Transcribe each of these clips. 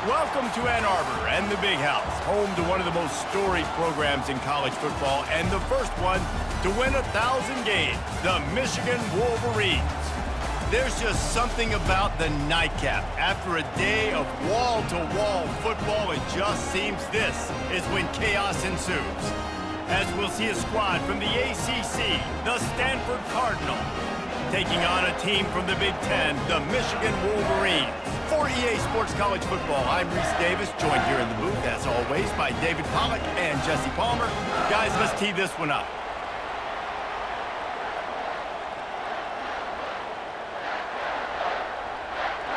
Welcome to Ann Arbor and the Big House, home to one of the most storied programs in college football and the first one to win 1,000 games, the Michigan Wolverines. There's just something about the nightcap. After a day of wall-to-wall football, it just seems this is when chaos ensues. As we'll see a squad from the ACC, the Stanford Cardinal, taking on a team from the Big Ten, the Michigan Wolverines. For EA Sports College Football, I'm Reese Davis, joined here in the booth, as always, by David Pollack and Jesse Palmer. Guys, let's tee this one up.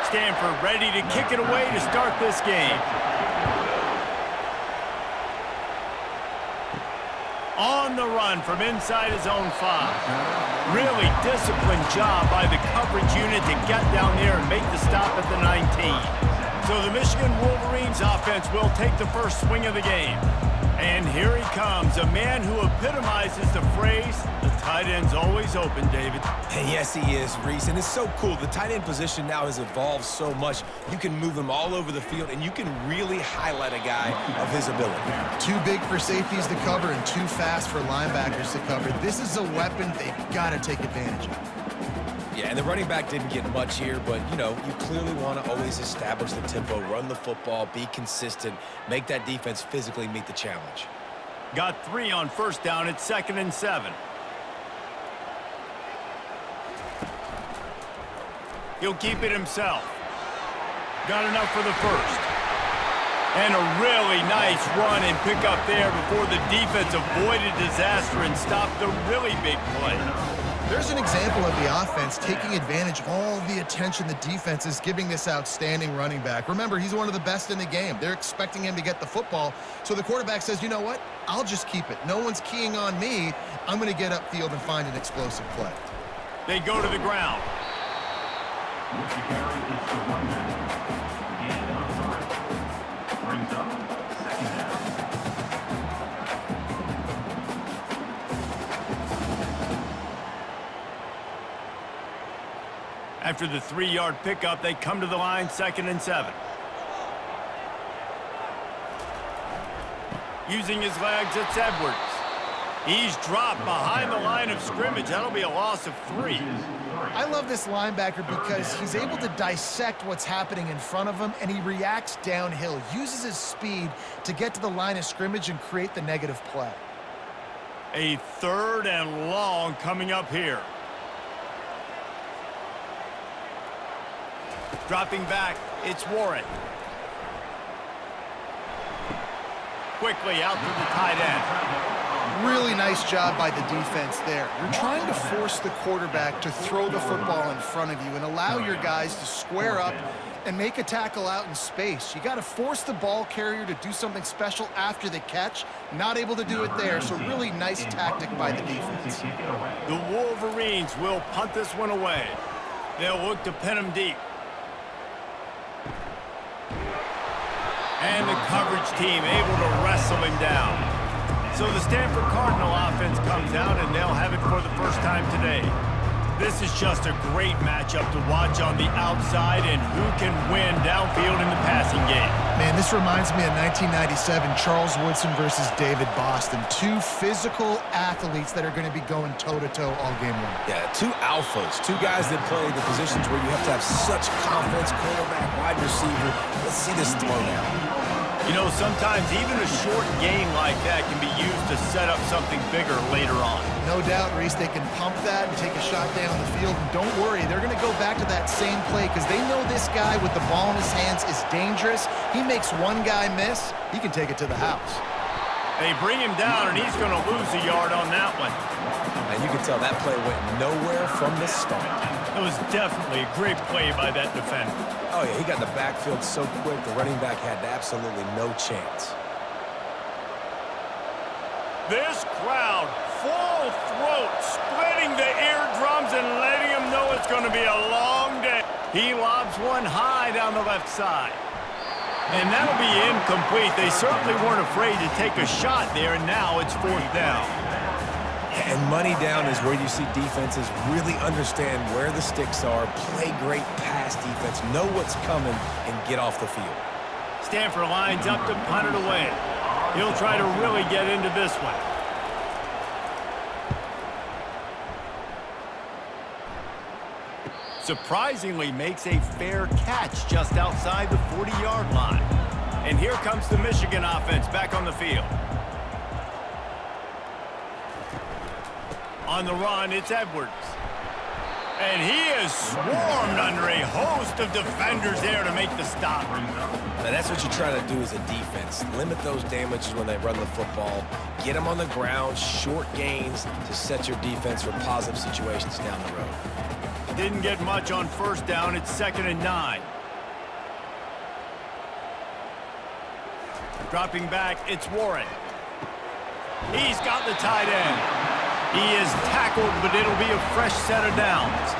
Stanford ready to kick it away to start this game. On the run from inside his own 5. Really disciplined job by the coverage unit to get down there and make the stop at the 19. So the Michigan Wolverines offense will take the first swing of the game. And here he comes, a man who epitomizes the phrase, the tight end's always open, David. And yes, he is, Reese, and it's so cool. The tight end position now has evolved so much. You can move him all over the field, and you can really highlight a guy of his ability. Too big for safeties to cover and too fast for linebackers to cover. This is a weapon they've got to take advantage of. Yeah, and the running back didn't get much here, but, you know, you clearly want to always establish the tempo, run the football, be consistent, make that defense physically meet the challenge. Got 3 on first down at 2nd and 7. He'll keep it himself. Got enough for the first. And a really nice run and pick up there before the defense avoided disaster and stopped the really big play. There's an example of the offense taking advantage of all the attention the defense is giving this outstanding running back. Remember, he's one of the best in the game. They're expecting him to get the football, so the quarterback says, you know what? I'll just keep it. No one's keying on me. I'm going to get upfield and find an explosive play. They go to the ground. Brings up second down. After the 3-yard pickup, they come to the line, 2nd and 7. Using his legs, it's Edwards. He's dropped behind the line of scrimmage. That'll be a loss of 3. I love this linebacker because he's able to dissect what's happening in front of him, and he reacts downhill, uses his speed to get to the line of scrimmage and create the negative play. A 3rd and long coming up here. Dropping back, it's Warren. Quickly out to the tight end. Really nice job by the defense there. You're trying to force the quarterback to throw the football in front of you and allow your guys to square up and make a tackle out in space. You got to force the ball carrier to do something special after the catch. Not able to do it there, so really nice tactic by the defense. The Wolverines will punt this one away. They'll look to pin him deep. And the coverage team able to wrestle him down. So the Stanford Cardinal offense comes out, and they'll have it for the first time today. This is just a great matchup to watch on the outside, and who can win downfield in the passing game. Man, this reminds me of 1997, Charles Woodson versus David Boston. 2 physical athletes that are going to be going toe-to-toe all game long. Yeah, 2 alphas, 2 guys that play the positions where you have to have such confidence, quarterback, wide receiver. Let's see this throwdown. You know, sometimes even a short game like that can be used to set up something bigger later on. No doubt, Reese, they can pump that and take a shot down the field. And don't worry, they're going to go back to that same play because they know this guy with the ball in his hands is dangerous. He makes one guy miss, he can take it to the house. They bring him down, and he's going to lose a yard on that one. And you can tell that play went nowhere from the start. It was definitely a great play by that defender. Oh, yeah, he got in the backfield so quick, the running back had absolutely no chance. This crowd, full throat, splitting the eardrums and letting them know it's going to be a long day. He lobs one high down the left side. And that'll be incomplete. They certainly weren't afraid to take a shot there, and now it's 4th down. And money down is where you see defenses really understand where the sticks are, play great pass defense, know what's coming, and get off the field. Stanford lines up to punt it away. He'll try to really get into this one. Surprisingly makes a fair catch just outside the 40-yard line. And here comes the Michigan offense back on the field. On the run, it's Edwards. And he is swarmed under a host of defenders there to make the stop. Now, that's what you try to do as a defense. Limit those damages when they run the football. Get them on the ground, short gains to set your defense for positive situations down the road. Didn't get much on first down. It's 2nd and 9. Dropping back, it's Warren. He's got the tight end. He is tackled, but it'll be a fresh set of downs.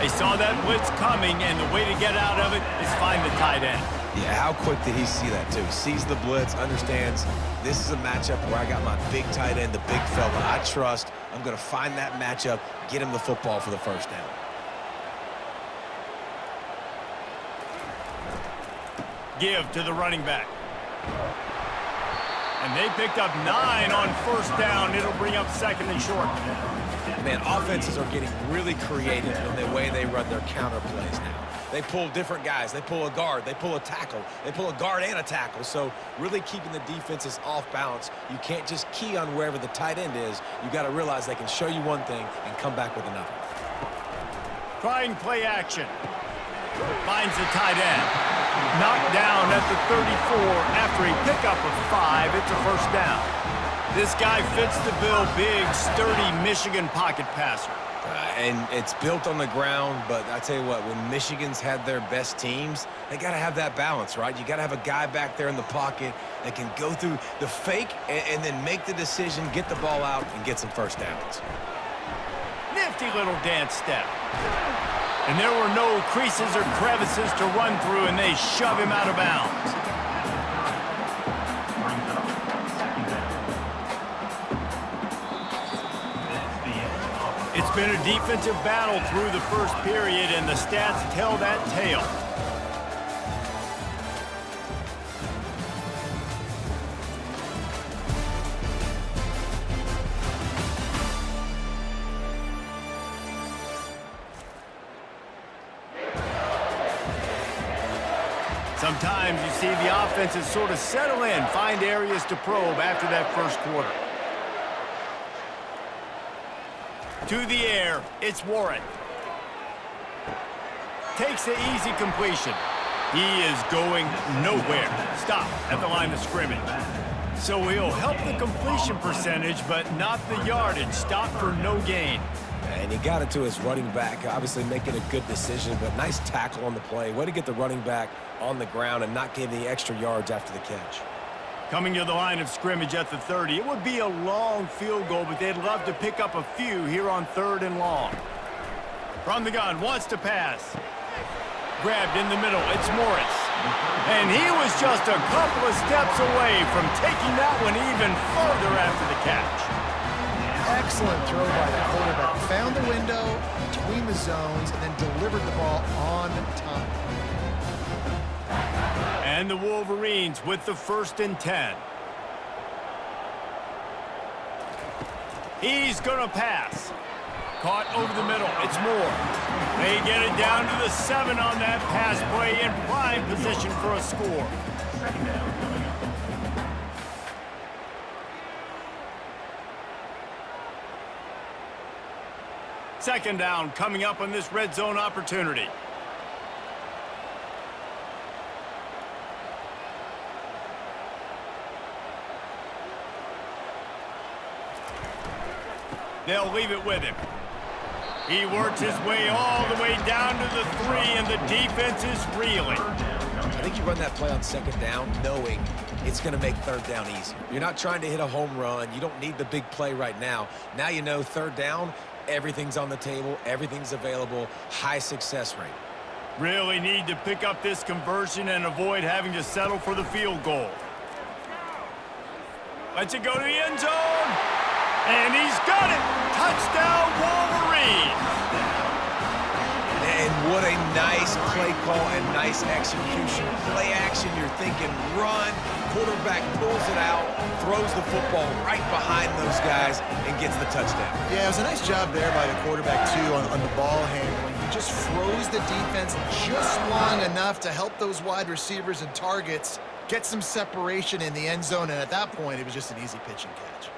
They saw that blitz coming, and the way to get out of it is find the tight end. Yeah, how quick did he see that, too? Sees the blitz, understands this is a matchup where I got my big tight end, the big fella I trust. I'm going to find that matchup, get him the football for the first down. Give to the running back. And they picked up 9 on first down. It'll bring up 2nd and short. Man, offenses are getting really creative in the way they run their counter plays now. They pull different guys. They pull a guard. They pull a tackle. They pull a guard and a tackle. So really keeping the defenses off balance. You can't just key on wherever the tight end is. You got to realize they can show you one thing and come back with another. Trying play action. Finds the tight end. Knocked down at the 34 after a pickup of 5. It's a first down. This guy fits the bill. Big, sturdy Michigan pocket passer. And it's built on the ground, but I tell you what, when Michigan's had their best teams, they got to have that balance, right? You got to have a guy back there in the pocket that can go through the fake and then make the decision, get the ball out, and get some first downs. Nifty little dance step. And there were no creases or crevices to run through, and they shove him out of bounds. It's been a defensive battle through the first period, and the stats tell that tale. Sometimes you see the offenses sort of settle in, find areas to probe after that first quarter. To the air, it's Warren. Takes the easy completion. He is going nowhere. Stop at the line of scrimmage. So he'll help the completion percentage, but not the yardage. Stop for no gain. And he got it to his running back, obviously making a good decision, but nice tackle on the play. Way to get the running back on the ground and not give the extra yards after the catch. Coming to the line of scrimmage at the 30. It would be a long field goal, but they'd love to pick up a few here on 3rd and long. From the gun, wants to pass. Grabbed in the middle, it's Morris. And he was just a couple of steps away from taking that one even further after the catch. Excellent throw by the quarterback. Found the window between the zones and then delivered the ball on time. And the Wolverines with the 1st and 10. He's going to pass. Caught over the middle. It's Moore. They get it down to the 7 on that pass play in prime position for a score. Second down coming up on this red zone opportunity. They'll leave it with him. He works his way all the way down to the 3, and the defense is reeling. I think you run that play on 2nd down knowing it's going to make 3rd down easier. You're not trying to hit a home run. You don't need the big play right now. Now you know 3rd down, everything's on the table, everything's available, high success rate. Really need to pick up this conversion and avoid having to settle for the field goal. Lets it go to the end zone. And he's got it! Touchdown, Wolverines! And what a nice play call and nice execution. Play action, you're thinking run. Quarterback pulls it out, throws the football right behind those guys, and gets the touchdown. Yeah, it was a nice job there by the quarterback, too, on the ball handling. He just froze the defense just long enough to help those wide receivers and targets get some separation in the end zone, and at that point, it was just an easy pitch and catch.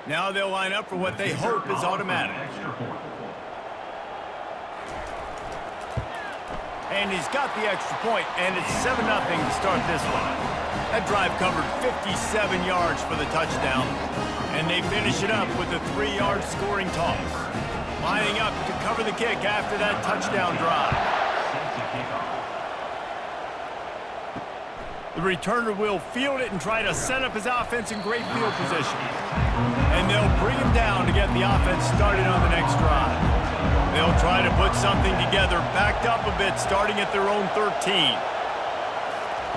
Now they'll line up for what they hope is automatic. And he's got the extra point, and it's 7-0 to start this one. That drive covered 57 yards for the touchdown, and they finish it up with a 3-yard scoring toss. Lining up to cover the kick after that touchdown drive. The returner will field it and try to set up his offense in great field position. And they'll bring him down to get the offense started on the next drive. They'll try to put something together, backed up a bit, starting at their own 13.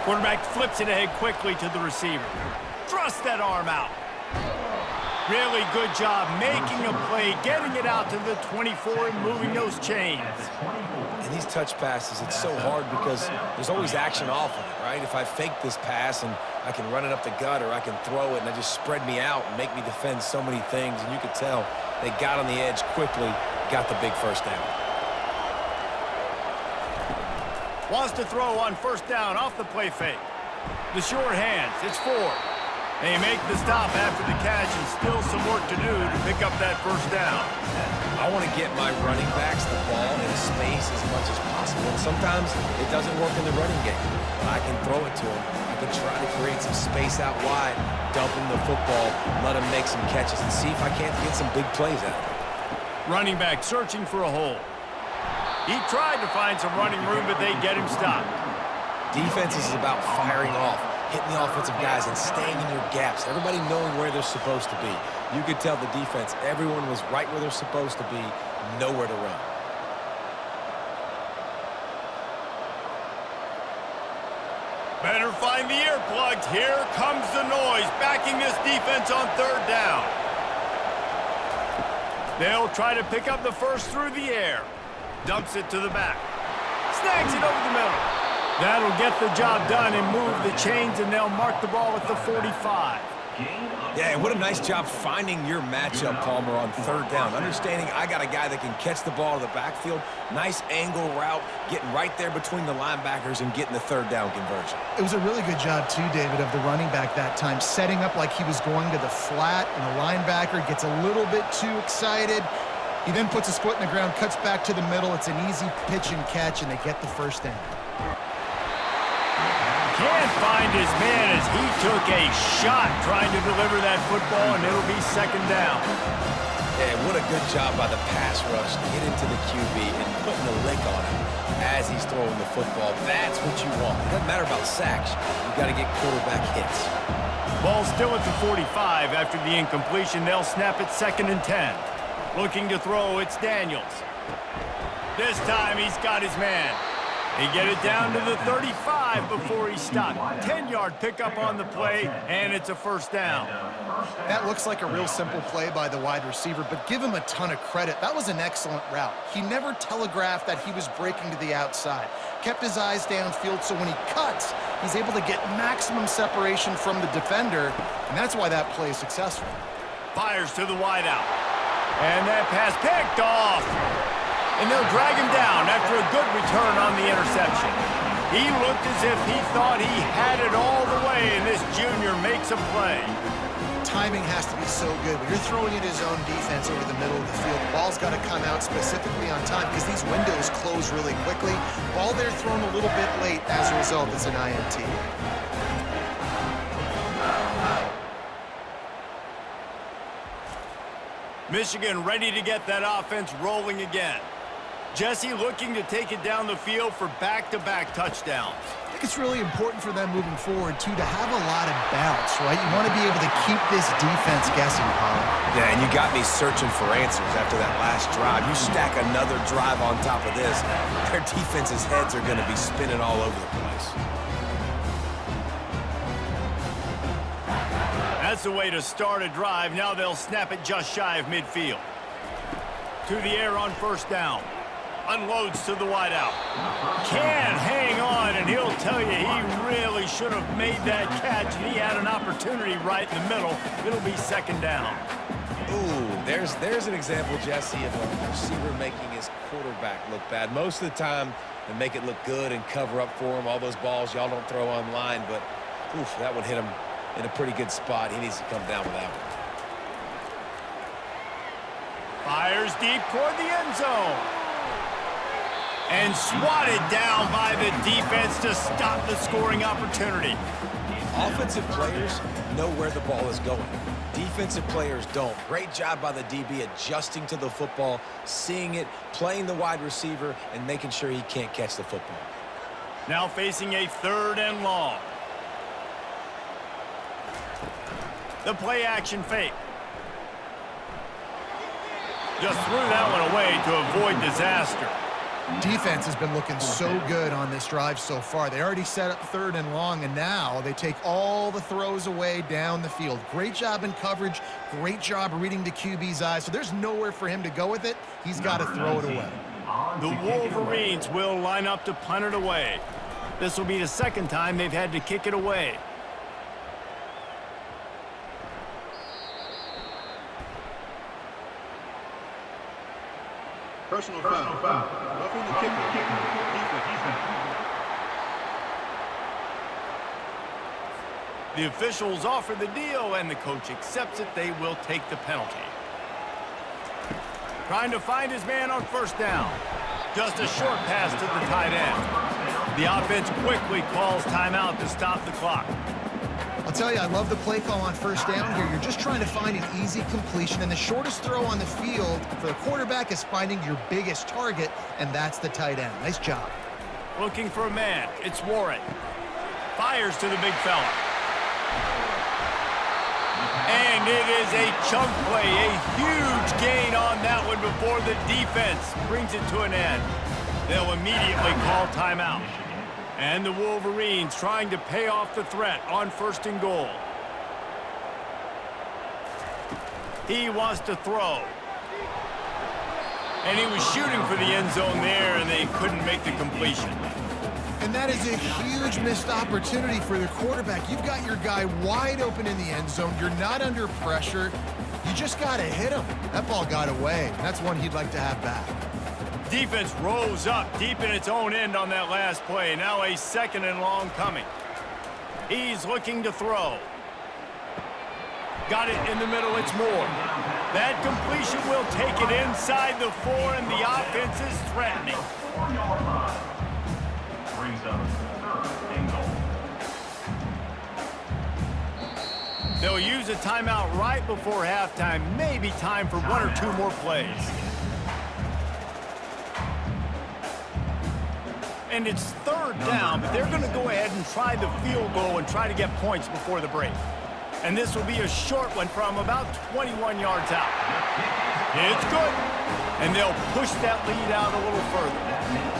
Quarterback flips it ahead quickly to the receiver. Thrusts that arm out. Really good job making a play, getting it out to the 24 and moving those chains. And these touch passes, it's so hard because there's always action off of it, right? If I fake this pass and I can run it up the gut or I can throw it and I just spread me out and make me defend so many things, and you could tell they got on the edge quickly, got the big first down. Wants to throw on first down off the play fake. The short hands, it's 4. They make the stop after the catch and still some work to do to pick up that first down. I want to get my running backs the ball in space as much as possible. And sometimes it doesn't work in the running game. But I can throw it to them. I can try to create some space out wide, dump him the football, let him make some catches, and see if I can't get some big plays out of it. Running back searching for a hole. He tried to find some running room, but they get him stopped. Defense is about firing off, hitting the offensive guys and staying in your gaps, everybody knowing where they're supposed to be. You could tell the defense, everyone was right where they're supposed to be, nowhere to run. Better find the earplugs. Here comes the noise, backing this defense on third down. They'll try to pick up the first through the air. Dumps it to the back. Snags it over the middle. That'll get the job done and move the chains, and they'll mark the ball at the 45. Yeah, what a nice job finding your matchup, Palmer, on third down. Understanding I got a guy that can catch the ball to the backfield. Nice angle route, getting right there between the linebackers and getting the third down conversion. It was a really good job, too, David, of the running back that time, setting up like he was going to the flat, and the linebacker gets a little bit too excited. He then puts his foot in the ground, cuts back to the middle. It's an easy pitch and catch, and they get the first down. Can't find his man as he took a shot trying to deliver that football, and it'll be second down. Yeah, what a good job by the pass rush. Get into the QB and putting the lick on him as he's throwing the football. That's what you want. It doesn't matter about sacks. You've got to get quarterback hits. Ball still at the 45 after the incompletion. They'll snap it 2nd and 10. Looking to throw, it's Daniels. This time he's got his man. They get it down to the 35 before he stopped. 10-yard pickup on the play, and it's a first down. That looks like a real simple play by the wide receiver, but give him a ton of credit. That was an excellent route. He never telegraphed that he was breaking to the outside. Kept his eyes downfield, so when he cuts, he's able to get maximum separation from the defender, and that's why that play is successful. Fires to the wideout. And that pass picked off. And they'll drag him down after a good return on the interception. He looked as if he thought he had it all the way, and this junior makes a play. Timing has to be so good. When you're throwing in his own defense over the middle of the field, the ball's got to come out specifically on time because these windows close really quickly. Ball there thrown a little bit late. As a result, it's an INT. Michigan ready to get that offense rolling again. Jesse looking to take it down the field for back-to-back touchdowns. I think it's really important for them moving forward, too, to have a lot of bounce, right? You want to be able to keep this defense guessing, Colin. Yeah, and you got me searching for answers after that last drive. You stack another drive on top of this, their defense's heads are going to be spinning all over the place. That's the way to start a drive. Now they'll snap it just shy of midfield. To the air on first down. Unloads to the wideout. Can hang on, and he'll tell you he really should have made that catch, and he had an opportunity right in the middle. It'll be second down. Ooh, there's an example, Jesse, of a receiver making his quarterback look bad. Most of the time, they make it look good and cover up for him. All those balls y'all don't throw online, but oof, that one hit him in a pretty good spot. He needs to come down with that one. Fires deep toward the end zone. And swatted down by the defense to stop the scoring opportunity. Offensive players know where the ball is going. Defensive players don't. Great job by the DB adjusting to the football, seeing it, playing the wide receiver, and making sure he can't catch the football. Now facing a 3rd and long. The play action fake. Just threw that one away to avoid disaster. Defense has been looking so good on this drive so far. They already set up 3rd and long, and now they take all the throws away down the field. Great job in coverage. Great job reading the QB's eyes. So there's nowhere for him to go with it. He's got to throw it away. The Wolverines will line up to punt it away. This will be the 2nd time they've had to kick it away. Personal foul. Roughing the kicker. The officials offer the deal, and the coach accepts it. They will take the penalty. Trying to find his man on first down. Just a short pass to the tight end. The offense quickly calls timeout to stop the clock. I'll tell you, I love the play call on first down here. You're just trying to find an easy completion, and the shortest throw on the field for the quarterback is finding your biggest target, and that's the tight end. Nice job. Looking for a man. It's Warren. Fires to the big fella. And it is a chunk play, a huge gain on that one before the defense brings it to an end. They'll immediately call timeout. And the Wolverines trying to pay off the threat on 1st and goal. He wants to throw. And he was shooting for the end zone there, and they couldn't make the completion. And that is a huge missed opportunity for the quarterback. You've got your guy wide open in the end zone. You're not under pressure. You just got to hit him. That ball got away. That's one he'd like to have back. Defense rose up deep in its own end on that last play. Now a 2nd and long coming. He's looking to throw. Got it in the middle. It's Moore. That completion will take it inside the 4, and the offense is threatening. They'll use a timeout right before halftime. Maybe time for 1 or 2 more plays. And it's 3rd down, but they're going to go ahead and try the field goal and try to get points before the break. And this will be a short one from about 21 yards out. It's good. And they'll push that lead out a little further.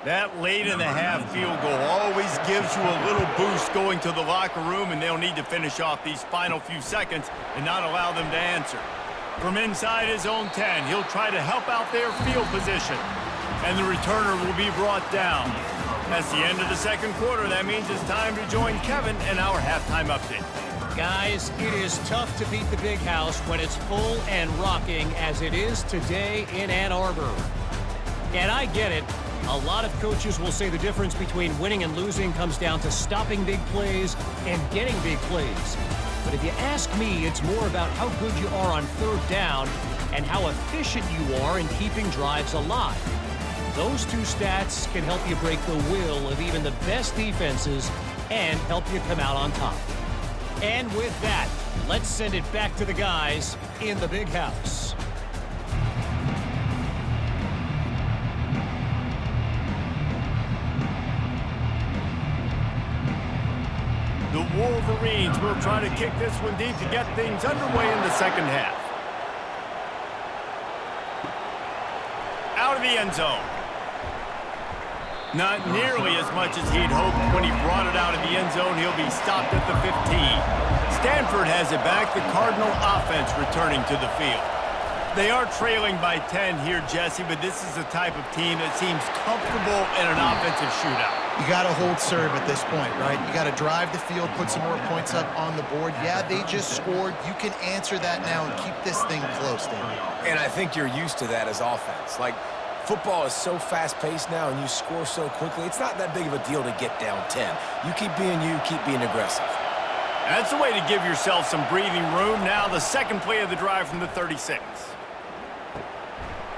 That late in the half field goal always gives you a little boost going to the locker room, and they'll need to finish off these final few seconds and not allow them to answer. From inside his own 10, he'll try to help out their field position, and the returner will be brought down. That's the end of the 2nd quarter. That means it's time to join Kevin and our halftime update. Guys, it is tough to beat the Big House when it's full and rocking as it is today in Ann Arbor. And I get it. A lot of coaches will say the difference between winning and losing comes down to stopping big plays and getting big plays. But if you ask me, it's more about how good you are on 3rd down and how efficient you are in keeping drives alive. Those 2 stats can help you break the will of even the best defenses and help you come out on top. And with that, let's send it back to the guys in the Big House. The Wolverines will try to kick this one deep to get things underway in the second half. Out of the end zone. Not nearly as much as he'd hoped when he brought it out of the end zone. He'll be stopped at the 15. Stanford has it back. The Cardinal offense returning to the field. They are trailing by 10 here, Jesse, but this is the type of team that seems comfortable in an offensive shootout. You got to hold serve at this point, right? You got to drive the field, put some more points up on the board. Yeah, they just scored. You can answer that now and keep this thing close, David. And I think you're used to that as offense. Like, football is so fast-paced now, and you score so quickly, it's not that big of a deal to get down 10. You keep being you, keep being aggressive. That's the way to give yourself some breathing room. Now the second play of the drive from the 36.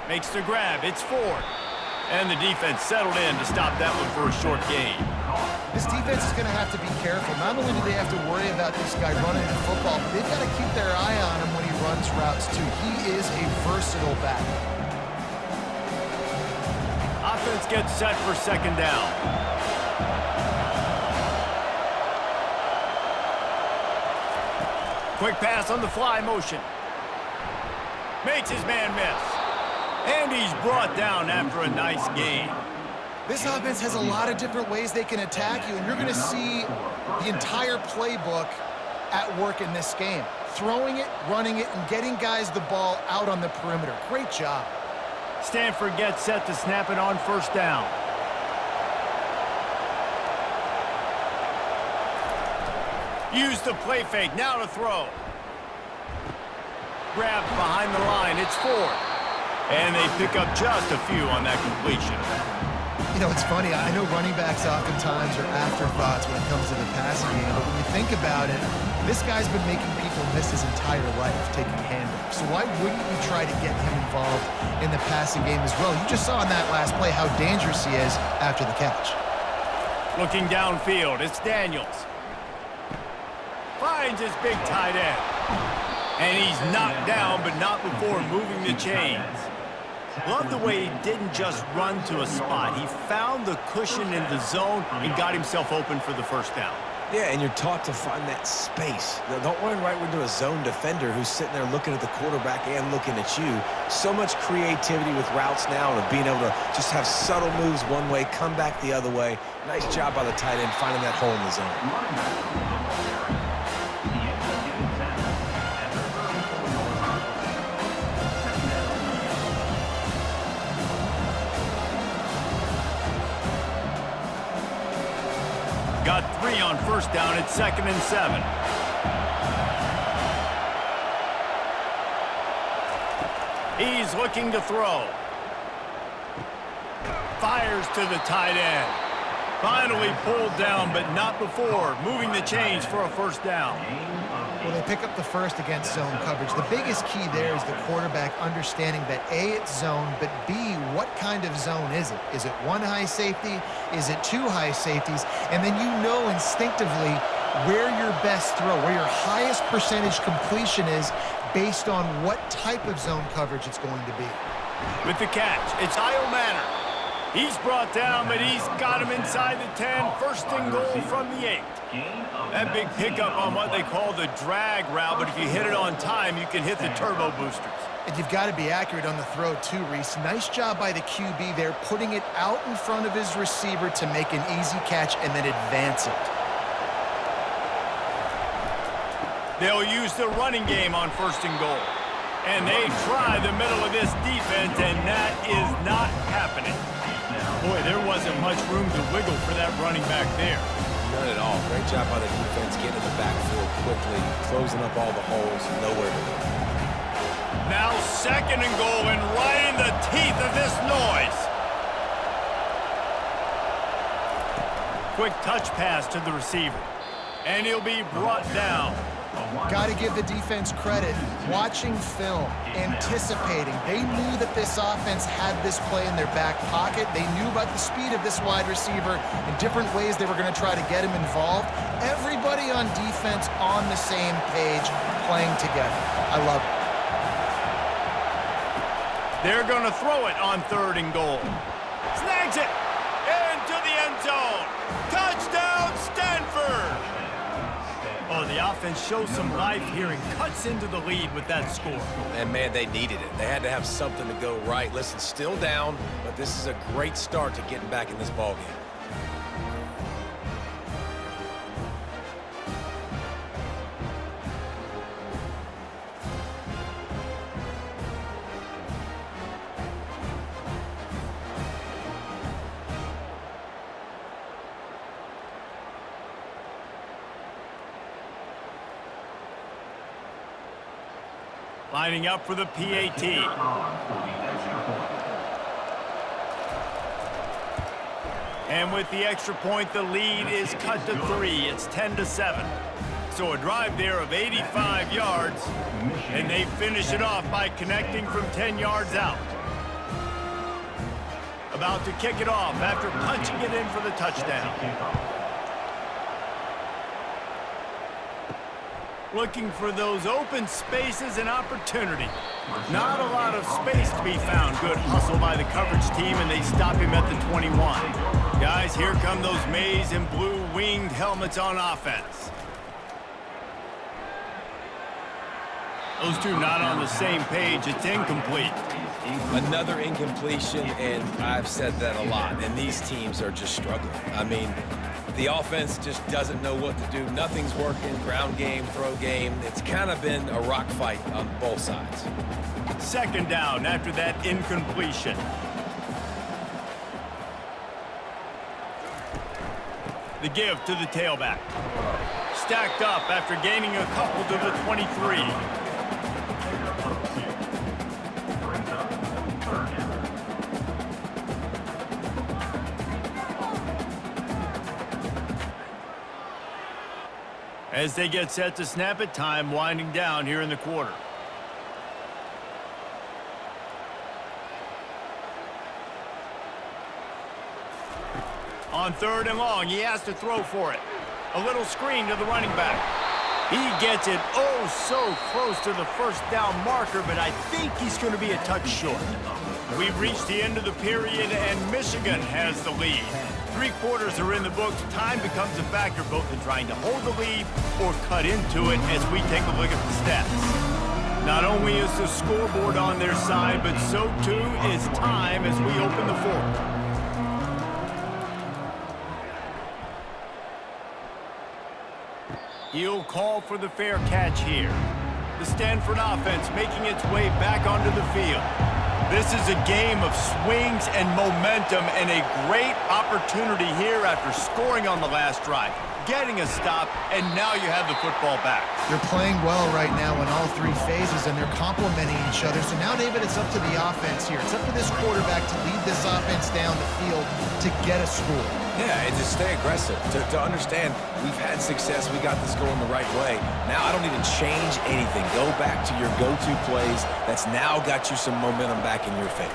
Makes the grab. It's Ford. And the defense settled in to stop that one for a short gain. This defense is going to have to be careful. Not only do they have to worry about this guy running the football, but they've got to keep their eye on him when he runs routes, too. He is a versatile back. Offense gets set for second down. Quick pass on the fly motion. Makes his man miss. And he's brought down after a nice gain. This offense has a lot of different ways they can attack you, and you're going to see the entire playbook at work in this game. Throwing it, running it, and getting guys the ball out on the perimeter. Great job. Stanford gets set to snap it on first down. Use the play fake, now to throw. Grabbed behind the line, it's Ford. And they pick up just a few on that completion. You know, it's funny. I know running backs oftentimes are afterthoughts when it comes to the passing game, but when you think about it, this guy's been making people miss his entire life taking handoffs. So why wouldn't you try to get him involved in the passing game as well? You just saw in that last play how dangerous he is after the catch. Looking downfield, it's Daniels. Finds his big tight end. And he's knocked down, but not before moving the chains. Love the way he didn't just run to a spot. He found the cushion in the zone and got himself open for the first down. Yeah, and you're taught to find that space. Don't run right into a zone defender who's sitting there looking at the quarterback and looking at you. So much creativity with routes now and being able to just have subtle moves one way, come back the other way. Nice job by the tight end finding that hole in the zone. Got 3 on first down. It's 2nd and 7. He's looking to throw. Fires to the tight end. Finally pulled down, but not before. Moving the chains for a first down. Well, they pick up the first against zone coverage. The biggest key there is the quarterback understanding that A, it's zone, but B, what kind of zone is it? Is it one high safety? Is it two high safeties? And then you know instinctively where your best throw, where your highest percentage completion is based on what type of zone coverage it's going to be. With the catch, it's Kyle Manor. He's brought down, but he's got him inside the 10. First and goal from the 8. That big pickup on what they call the drag route, but if you hit it on time, you can hit the turbo boosters. And you've got to be accurate on the throw too, Reese. Nice job by the QB there, putting it out in front of his receiver to make an easy catch and then advance it. They'll use the running game on first and goal. And they try the middle of this defense, and that is not happening. Boy, there wasn't much room to wiggle for that running back there. None at all. Great job by the defense getting in the backfield quickly, closing up all the holes, nowhere to go. Now 2nd and goal, and right in the teeth of this noise. Quick touch pass to the receiver. And he'll be brought down. Got to give the defense credit. Watching film, anticipating. They knew that this offense had this play in their back pocket. They knew about the speed of this wide receiver and different ways they were going to try to get him involved. Everybody on defense on the same page, playing together. I love it. They're going to throw it on 3rd and goal. Snags it into the end zone. Touchdown, Stanford! Oh, the offense shows some life here and cuts into the lead with that score. And, man, they needed it. They had to have something to go right. Listen, still down, but this is a great start to getting back in this ballgame. Lining up for the PAT. And with the extra point, the lead is cut to 3. It's 10-7. So a drive there of 85 yards, and they finish it off by connecting from 10 yards out. About to kick it off after punching it in for the touchdown. Looking for those open spaces and opportunity. Not a lot of space to be found. Good hustle by the coverage team, and they stop him at the 21. Guys, here come those maize and blue winged helmets on offense. Those two not on the same page. It's incomplete. Another incompletion, and I've said that a lot, and these teams are just struggling. I mean, the offense just doesn't know what to do. Nothing's working. Ground game, throw game. It's kind of been a rock fight on both sides. Second down after that incompletion. The give to the tailback. Stacked up after gaining a couple to the 23. As they get set to snap it, time winding down here in the quarter. On 3rd and long, he has to throw for it. A little screen to the running back. He gets it oh so close to the first down marker, but I think he's going to be a touch short. We've reached the end of the period, and Michigan has the lead. 3 quarters are in the books. Time becomes a factor both in trying to hold the lead or cut into it as we take a look at the stats. Not only is the scoreboard on their side, but so too is time as we open the 4th. He'll call for the fair catch here. The Stanford offense making its way back onto the field. This is a game of swings and momentum, and a great opportunity here after scoring on the last drive, getting a stop, and now you have the football back. They're playing well right now in all 3 phases, and they're complementing each other. So now, David, it's up to the offense here. It's up to this quarterback to lead this offense down the field to get a score. Yeah, and to stay aggressive, to understand we've had success, we got this going the right way. Now I don't need to change anything. Go back to your go-to plays. That's now got you some momentum back in your favor.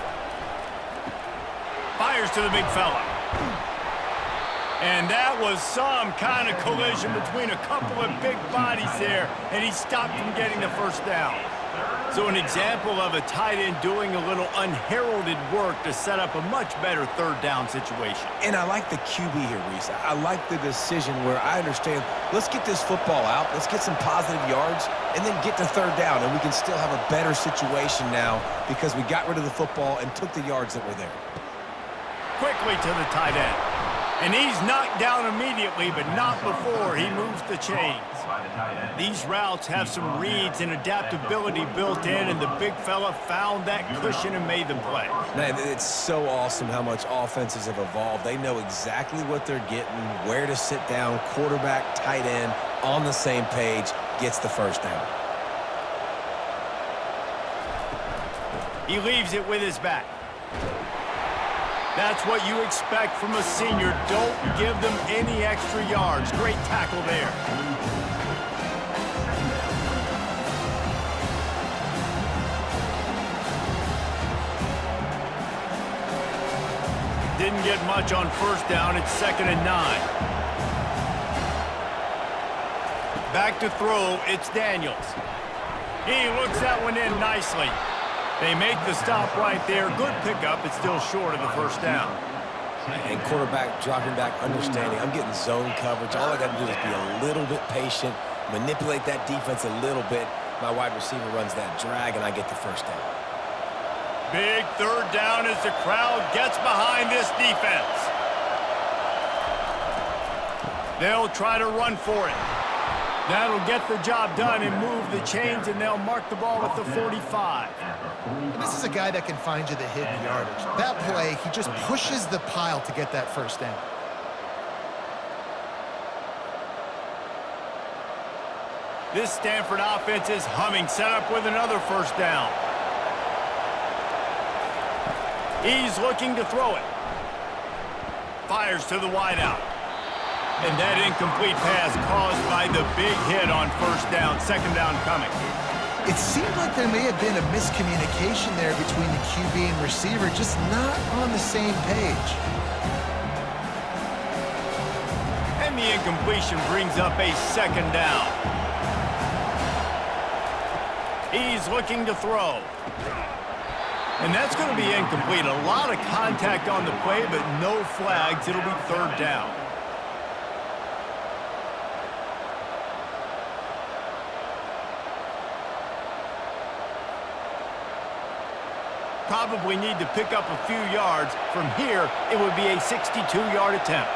Fires to the big fella. And that was some kind of collision between a couple of big bodies there, and he stopped from getting the first down. So an example of a tight end doing a little unheralded work to set up a much better 3rd down situation. And I like the QB here, Reese. I like the decision where I understand, let's get this football out, let's get some positive yards, and then get to 3rd down, and we can still have a better situation now because we got rid of the football and took the yards that were there. Quickly to the tight end. And he's knocked down immediately, but not before he moves the chains. These routes have some reads and adaptability built in, and the big fella found that cushion and made the play. Man, it's so awesome how much offenses have evolved. They know exactly what they're getting, where to sit down, quarterback, tight end, on the same page, gets the first down. He leaves it with his back. That's what you expect from a senior. Don't give them any extra yards. Great tackle there. Didn't get much on first down. It's 2nd and 9. Back to throw. It's Daniels. He looks that one in nicely. They make the stop right there. Good pickup. It's still short of the first down. And quarterback dropping back, understanding I'm getting zone coverage. All I got to do is be a little bit patient manipulate that defense a little bit. My wide receiver runs that drag, and I get the first down. Big third down as the crowd gets behind this defense. They'll try to run for it. That'll get the job done and move the chains, and they'll mark the ball at the 45. And this is a guy that can find you the hidden yardage. That play, he just pushes the pile to get that first down. This Stanford offense is humming, set up with another first down. He's looking to throw it. Fires to the wideout. And that incomplete pass caused by the big hit on first down, second down coming. It seemed like there may have been a miscommunication there between the QB and receiver, just not on the same page. And the incompletion brings up a second down. He's looking to throw. And that's going to be incomplete. A lot of contact on the play, but no flags. It'll be third down. Probably need to pick up a few yards. From here, it would be a 62-yard attempt.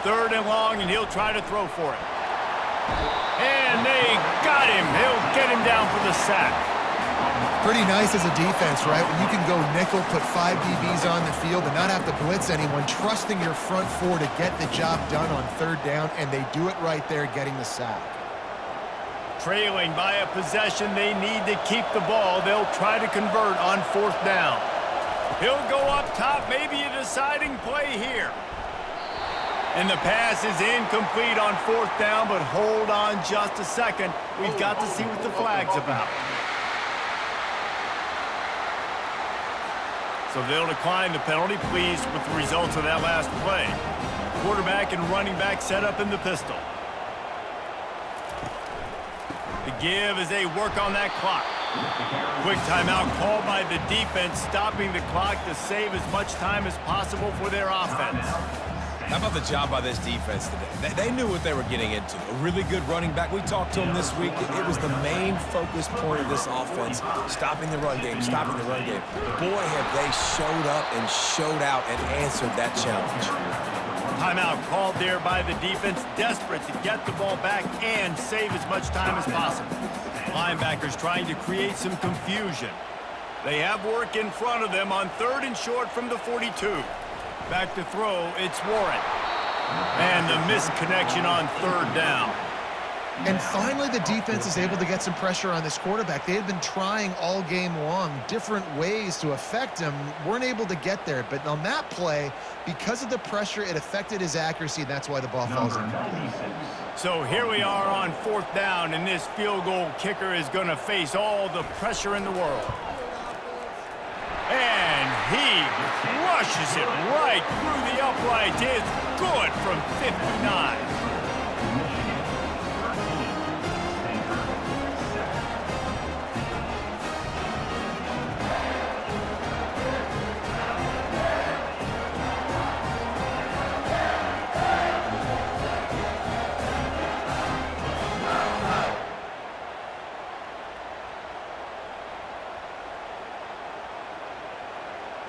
Third and long, and he'll try to throw for it. And they got him. He'll get him down for the sack. Pretty nice as a defense, right? When you can go nickel, put 5 DBs on the field and not have to blitz anyone, trusting your front four to get the job done on third down, and they do it right there, getting the sack. Trailing by a possession, they need to keep the ball. They'll try to convert on fourth down. He'll go up top, maybe a deciding play here. And the pass is incomplete on fourth down, but hold on just a second. We've got to see what the flag's about. So they'll decline the penalty, pleased with the results of that last play. Quarterback and running back set up in the pistol. The give as they work on that clock. Quick timeout called by the defense, stopping the clock to save as much time as possible for their offense. How about the job by this defense today? They knew what they were getting into. A really good running back. We talked to him this week. It was the main focus point of this offense, stopping the run game, stopping the run game. Boy, have they showed up and showed out and answered that challenge. Timeout called there by the defense, desperate to get the ball back and save as much time as possible. Linebackers trying to create some confusion. They have work in front of them on third and short from the 42. Back to throw, it's Warren. And the missed connection on third down. And finally, the defense is able to get some pressure on this quarterback. They had been trying all game long, different ways to affect him, weren't able to get there. But on that play, because of the pressure, it affected his accuracy, and that's why the ball falls in. So here we are on fourth down, and this field goal kicker is going to face all the pressure in the world. And he crushes it right through the uprights. It's good from 59.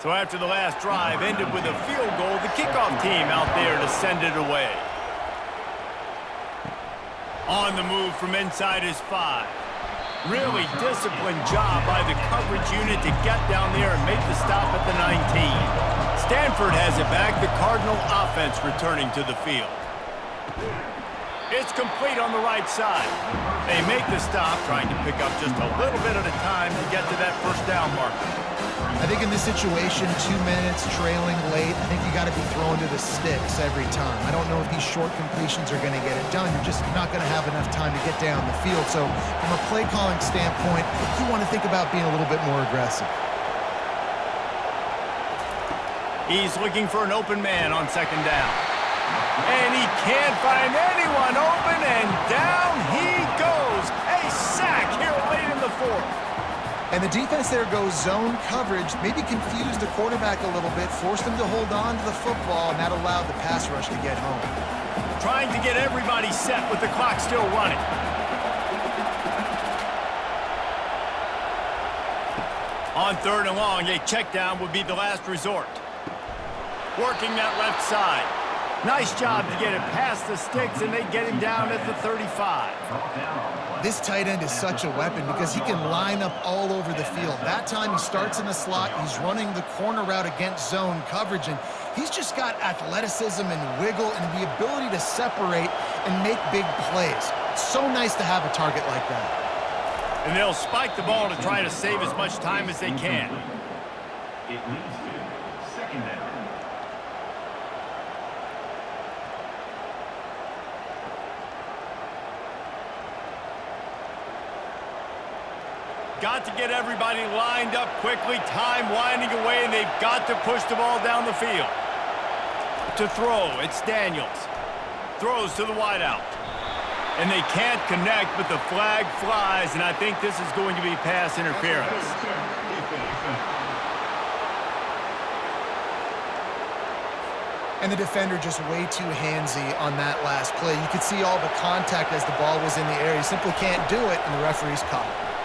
So after the last drive ended with a field goal, the kickoff team out there to send it away. On the move from inside his 5. Really disciplined job by the coverage unit to get down there and make the stop at the 19. Stanford has it back, the Cardinal offense returning to the field. It's complete on the right side. They make the stop, trying to pick up just a little bit at a time to get to that first down marker. I think in this situation, 2 minutes, trailing late, I think you got to be throwing to the sticks every time. I don't know if these short completions are going to get it done. You're just not going to have enough time to get down the field. So from a play calling standpoint, you want to think about being a little bit more aggressive. He's looking for an open man on second down. And he can't find anyone open, and down he goes. A sack here late in the fourth. And the defense there goes zone coverage, maybe confused the quarterback a little bit, forced him to hold on to the football, and that allowed the pass rush to get home. Trying to get everybody set with the clock still running. On 3rd and long, a check down would be the last resort. Working that left side. Nice job to get it past the sticks, and they get him down at the 35. This tight end is such a weapon because he can line up all over the field. That time he starts in the slot, he's running the corner route against zone coverage, and he's just got athleticism and wiggle and the ability to separate and make big plays. It's so nice to have a target like that. And they'll spike the ball to try to save as much time as they can. It leads to 2nd down. Got to get everybody lined up quickly, time winding away, and they've got to push the ball down the field. To throw, it's Daniels. Throws to the wideout. And they can't connect, but the flag flies, and I think this is going to be pass interference. And the defender just way too handsy on that last play. You could see all the contact as the ball was in the air. He simply can't do it, and the referee's caught it.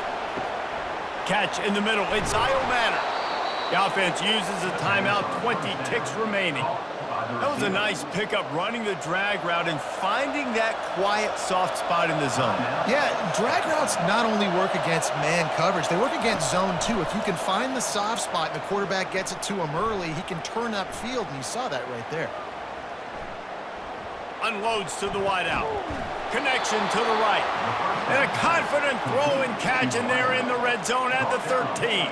Catch in the middle. It's Manor. The offense uses a timeout, 20 ticks remaining. That was a nice pickup, running the drag route and finding that quiet, soft spot in the zone. Yeah, drag routes not only work against man coverage, they work against zone too. If you can find the soft spot and the quarterback gets it to him early, he can turn upfield, and you saw that right there. Unloads to the wideout. Connection to the right. And a confident throw and catch, and they're in the red zone at the 13.